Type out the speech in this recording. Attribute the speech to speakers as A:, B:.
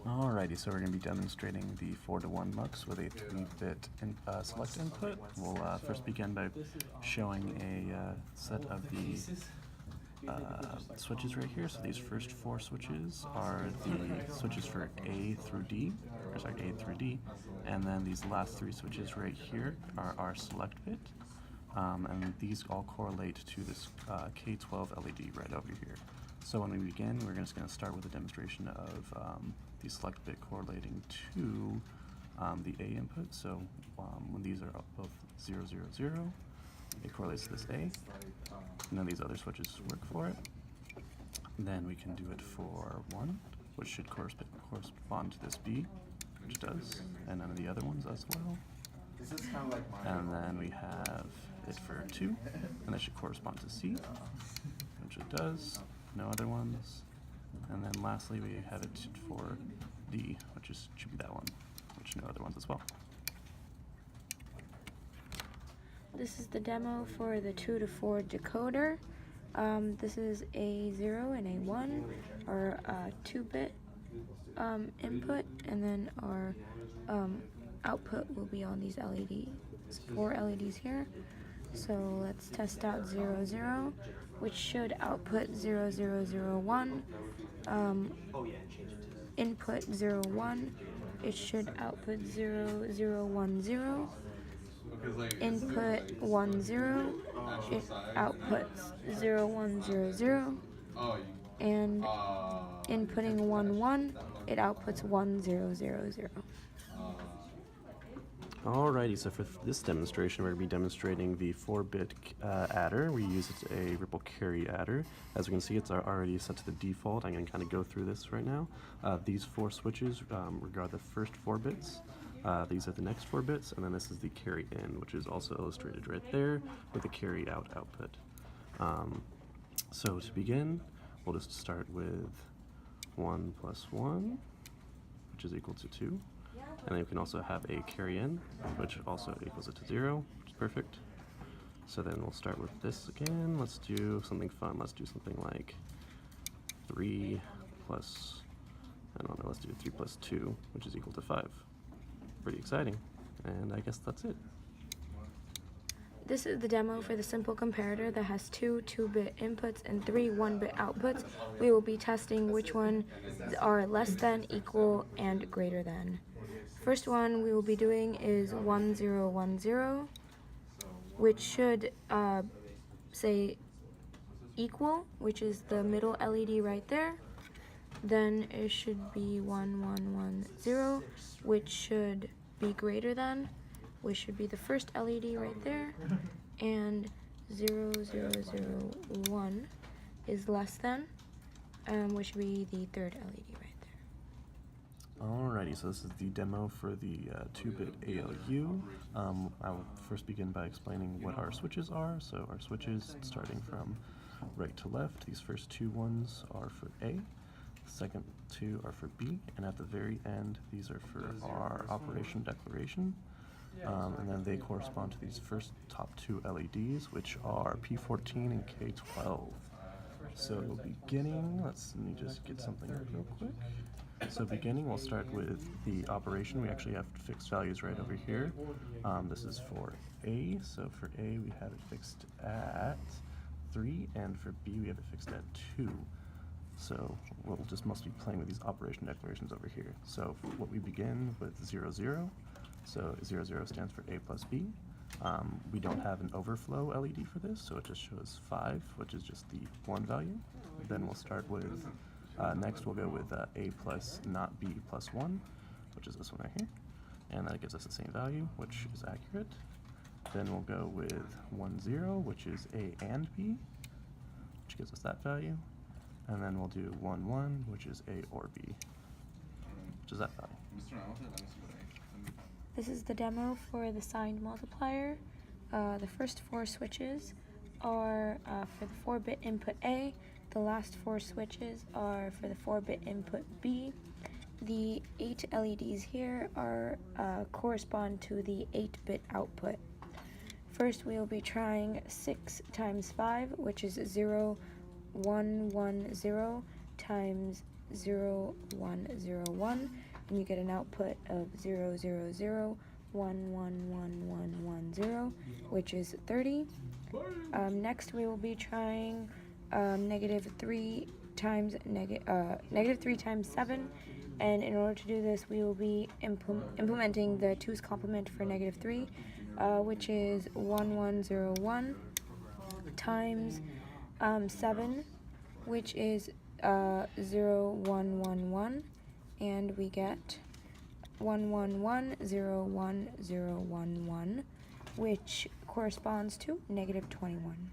A: Alrighty, so we're going to be demonstrating the 4-to-1 mux with a 3-bit select input. We'll first begin by showing a set of the switches right here. So these first 4 switches are the switches for A through D, A through D, and then these last 3 switches right here are our select bit. And these all correlate to this K12 LED right over here. So when we begin, we're just going to start with a demonstration of the select bit correlating to the A input. So when these are both 0, 0, 0, it correlates to this A, and then these other switches work for it. And then we can do it for 1, which should correspond to this B, which does, and none of the other ones as well. And then we have it for 2, and that should correspond to C, which it does, no other ones. And then lastly we have it for D, which should be that one, which no other ones as well.
B: This is the demo for the 2 to 4 decoder. This is a 0 and a 1, or a 2-bit input, and then our output will be on these LEDs, 4 LEDs here. So let's test out 0, 0, which should output 0, 0, 0, 1. Input 0, 1, it should output 0, 0, 1, 0. Input 1, 0, it outputs 0, 1, 0, 0. And inputting 1, 1, it outputs 1, 0, 0, 0.
A: Alrighty, so for this demonstration, we're going to be demonstrating the 4-bit adder. We use a ripple carry adder. As we can see, it's already set to the default. I'm going to kind of go through this right now. These 4 switches regard the first 4 bits. These are the next 4 bits, and then this is the carry in, which is also illustrated right there with the carry out output. So to begin, we'll just start with 1 plus 1, which is equal to 2. And then we can also have a carry in, which also equals it to 0, which is perfect. So then we'll start with this again. Let's do something fun. Let's do something like 3 plus, I don't know, let's do 3 plus 2, which is equal to 5. Pretty exciting. And I guess that's it.
B: This is the demo for the simple comparator that has 2 2-bit inputs and 3 1-bit outputs. We will be testing which one are less than, equal, and greater than. First one we will be doing is 1, 0, 1, 0, which should say equal, which is the middle LED right there. Then it should be 1, 1, 1, 0, which should be greater than, which should be the first LED right there, and 0, 0, 0, 1 is less than, which should be the third LED right there.
A: Alrighty, so this is the demo for the 2-bit ALU. I will first begin by explaining what our switches are. So our switches, starting from right to left, these first 2 ones are for A, the second 2 are for B, and at the very end, these are for our operation declaration. And then they correspond to these first top 2 LEDs, which are P14 and K12. So beginning, let me just get something up real quick. So beginning, we'll start with the operation. We actually have fixed values right over here. This is for A, so for A we have it fixed at 3, and for B we have it fixed at 2. So we'll just must be playing with these operation declarations over here. So what we begin with 0, 0. So 0, 0 stands for A plus B. We don't have an overflow LED for this, so it just shows 5, which is just the 1 value. Then we'll start with, next we'll go with A plus not B plus 1, which is this one right here. And that gives us the same value, which is accurate. Then we'll go with 1, 0, which is A and B, which gives us that value. And then we'll do 1, 1, which is A or B, which is that value.
B: This is the demo for the signed multiplier. The first 4 switches are for the 4-bit input A. The last 4 switches are for the 4-bit input B. The 8 LEDs here are correspond to the 8-bit output. First we will be trying 6 times 5, which is 0, 1, 1, 0 times 0, 1, 0, 1, and you get an output of 0, 0, 0, 1, 1, 1, 1, 1, 0, which is 30. Next, we will be trying negative 3 times negative 3 times 7, and in order to do this, we will be implementing the 2's complement for negative 3, which is 1, 1, 0, 1 times 7, which is 0, 1, 1, 1, and we get 1, 1, 1, 0, 1, 0, 1, 1, which corresponds to negative 21.